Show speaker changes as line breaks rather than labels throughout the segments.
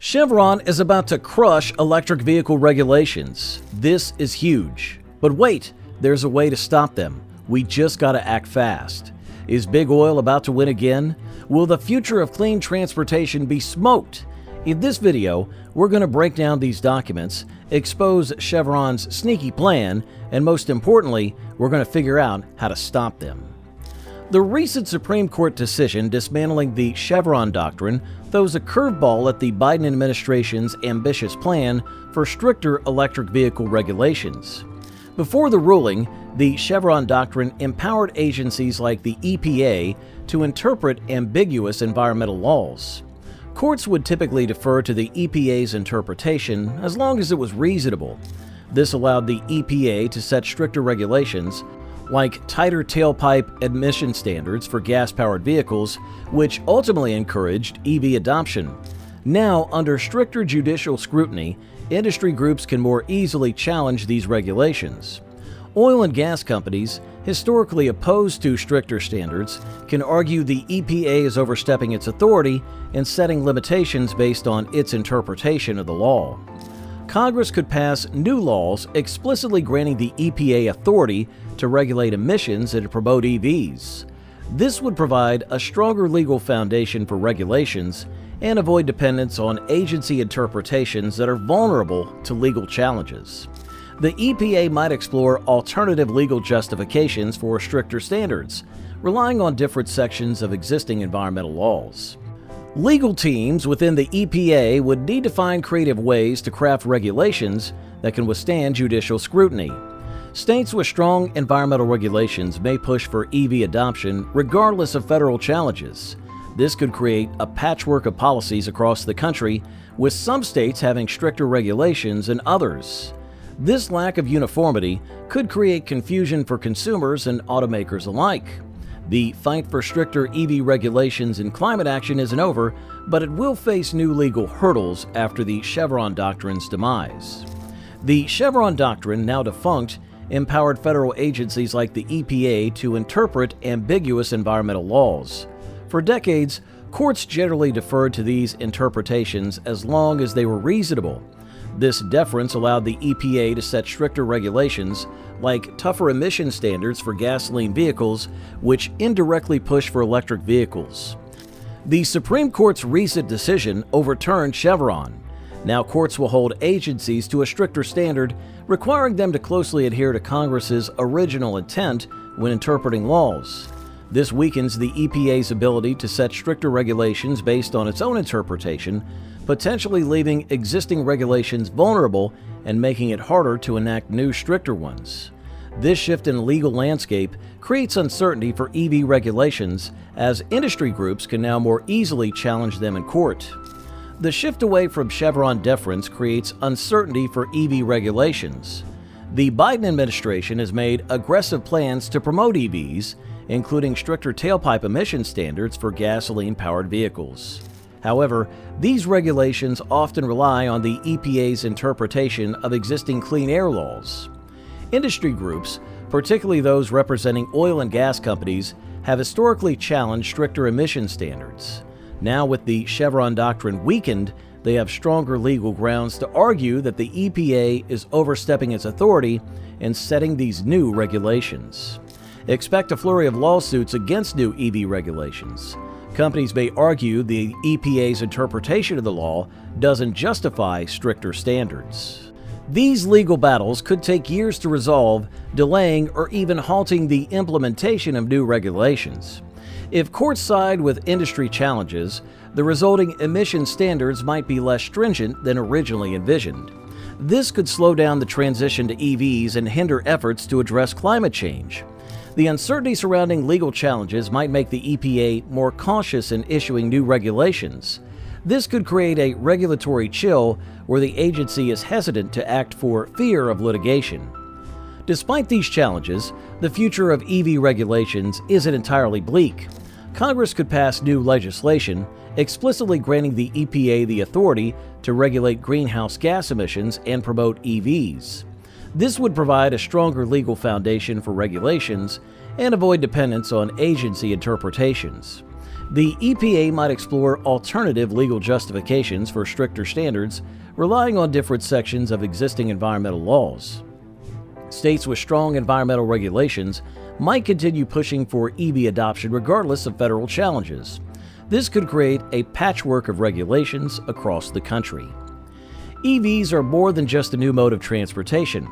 Chevron is about to crush electric vehicle regulations. This is huge. But wait, there's a way to stop them. We just gotta act fast. Is big oil about to win again? Will the future of clean transportation be smoked? In this video, we're going to break down these documents, expose Chevron's sneaky plan, and most importantly, we're going to figure out how to stop them. The recent Supreme Court decision dismantling the Chevron doctrine throws a curveball at the Biden administration's ambitious plan for stricter electric vehicle regulations. Before the ruling, the Chevron doctrine empowered agencies like the EPA to interpret ambiguous environmental laws. Courts would typically defer to the EPA's interpretation as long as it was reasonable. This allowed the EPA to set stricter regulations, like tighter tailpipe emission standards for gas-powered vehicles, which ultimately encouraged EV adoption. Now, under stricter judicial scrutiny, industry groups can more easily challenge these regulations. Oil and gas companies, historically opposed to stricter standards, can argue the EPA is overstepping its authority and setting limitations based on its interpretation of the law. Congress could pass new laws explicitly granting the EPA authority to regulate emissions and to promote EVs. This would provide a stronger legal foundation for regulations and avoid dependence on agency interpretations that are vulnerable to legal challenges. The EPA might explore alternative legal justifications for stricter standards, relying on different sections of existing environmental laws. Legal teams within the EPA would need to find creative ways to craft regulations that can withstand judicial scrutiny. States with strong environmental regulations may push for EV adoption regardless of federal challenges. This could create a patchwork of policies across the country, with some states having stricter regulations than others. This lack of uniformity could create confusion for consumers and automakers alike. The fight for stricter EV regulations and climate action isn't over, but it will face new legal hurdles after the Chevron doctrine's demise. The Chevron doctrine, now defunct, empowered federal agencies like the EPA to interpret ambiguous environmental laws. For decades, courts generally deferred to these interpretations as long as they were reasonable. This deference allowed the EPA to set stricter regulations, like tougher emission standards for gasoline vehicles, which indirectly push for electric vehicles. The Supreme Court's recent decision overturned Chevron. Now courts will hold agencies to a stricter standard, requiring them to closely adhere to Congress's original intent when interpreting laws. This weakens the EPA's ability to set stricter regulations based on its own interpretation, potentially leaving existing regulations vulnerable and making it harder to enact new, stricter ones. This shift in the legal landscape creates uncertainty for EV regulations, as industry groups can now more easily challenge them in court. The shift away from Chevron deference creates uncertainty for EV regulations. The Biden administration has made aggressive plans to promote EVs, including stricter tailpipe emission standards for gasoline-powered vehicles. However, these regulations often rely on the EPA's interpretation of existing clean air laws. Industry groups, particularly those representing oil and gas companies, have historically challenged stricter emission standards. Now, with the Chevron doctrine weakened, they have stronger legal grounds to argue that the EPA is overstepping its authority and setting these new regulations. Expect a flurry of lawsuits against new EV regulations. Companies may argue the EPA's interpretation of the law doesn't justify stricter standards. These legal battles could take years to resolve, delaying or even halting the implementation of new regulations. If courts side with industry challenges, the resulting emission standards might be less stringent than originally envisioned. This could slow down the transition to EVs and hinder efforts to address climate change. The uncertainty surrounding legal challenges might make the EPA more cautious in issuing new regulations. This could create a regulatory chill where the agency is hesitant to act for fear of litigation. Despite these challenges, the future of EV regulations isn't entirely bleak. Congress could pass new legislation explicitly granting the EPA the authority to regulate greenhouse gas emissions and promote EVs. This would provide a stronger legal foundation for regulations and avoid dependence on agency interpretations. The EPA might explore alternative legal justifications for stricter standards, relying on different sections of existing environmental laws. States with strong environmental regulations might continue pushing for EV adoption regardless of federal challenges. This could create a patchwork of regulations across the country. EVs are more than just a new mode of transportation.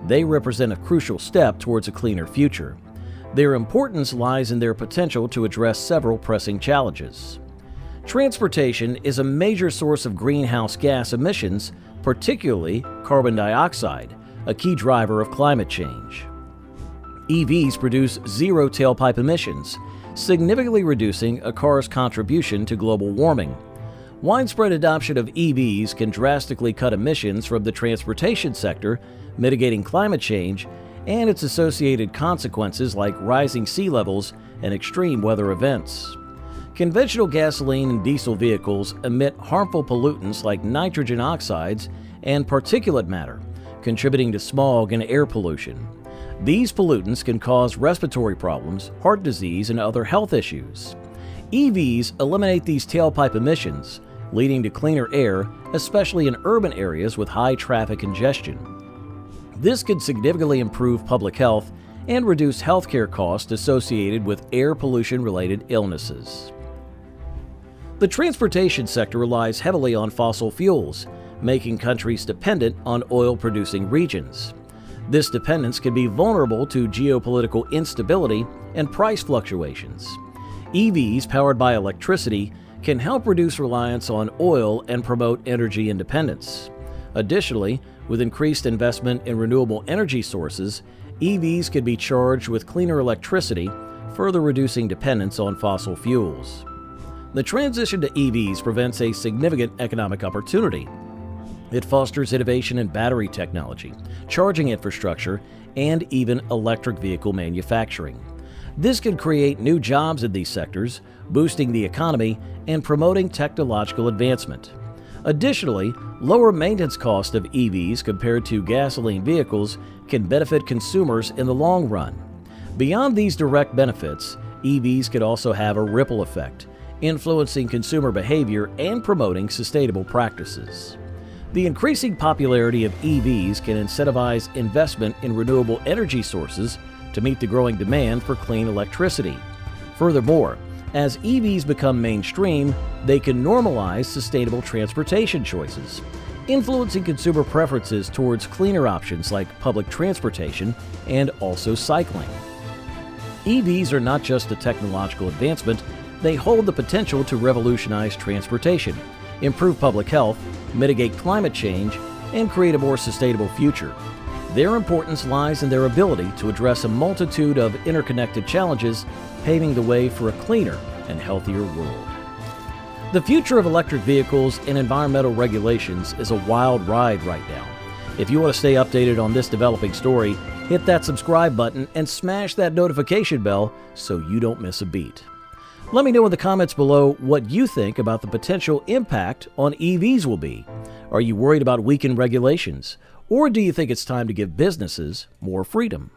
They represent a crucial step towards a cleaner future. Their importance lies in their potential to address several pressing challenges. Transportation is a major source of greenhouse gas emissions, particularly carbon dioxide, a key driver of climate change. EVs produce zero tailpipe emissions, significantly reducing a car's contribution to global warming. Widespread adoption of EVs can drastically cut emissions from the transportation sector, mitigating climate change and its associated consequences like rising sea levels and extreme weather events. Conventional gasoline and diesel vehicles emit harmful pollutants like nitrogen oxides and particulate matter, contributing to smog and air pollution. These pollutants can cause respiratory problems, heart disease, and other health issues. EVs eliminate these tailpipe emissions, leading to cleaner air, especially in urban areas with high traffic congestion. This could significantly improve public health and reduce healthcare costs associated with air pollution-related illnesses. The transportation sector relies heavily on fossil fuels, making countries dependent on oil-producing regions. This dependence can be vulnerable to geopolitical instability and price fluctuations. EVs powered by electricity can help reduce reliance on oil and promote energy independence. Additionally, with increased investment in renewable energy sources, EVs could be charged with cleaner electricity, further reducing dependence on fossil fuels. The transition to EVs presents a significant economic opportunity. It fosters innovation in battery technology, charging infrastructure, and even electric vehicle manufacturing. This could create new jobs in these sectors, boosting the economy and promoting technological advancement. Additionally, lower maintenance costs of EVs compared to gasoline vehicles can benefit consumers in the long run. Beyond these direct benefits, EVs could also have a ripple effect, influencing consumer behavior and promoting sustainable practices. The increasing popularity of EVs can incentivize investment in renewable energy sources to meet the growing demand for clean electricity. Furthermore, as EVs become mainstream, they can normalize sustainable transportation choices, influencing consumer preferences towards cleaner options like public transportation and also cycling. EVs are not just a technological advancement, they hold the potential to revolutionize transportation, improve public health, mitigate climate change, and create a more sustainable future. Their importance lies in their ability to address a multitude of interconnected challenges, paving the way for a cleaner and healthier world. The future of electric vehicles and environmental regulations is a wild ride right now. If you want to stay updated on this developing story, hit that subscribe button and smash that notification bell so you don't miss a beat. Let me know in the comments below what you think about the potential impact on EVs will be. Are you worried about weakened regulations? Or do you think it's time to give businesses more freedom?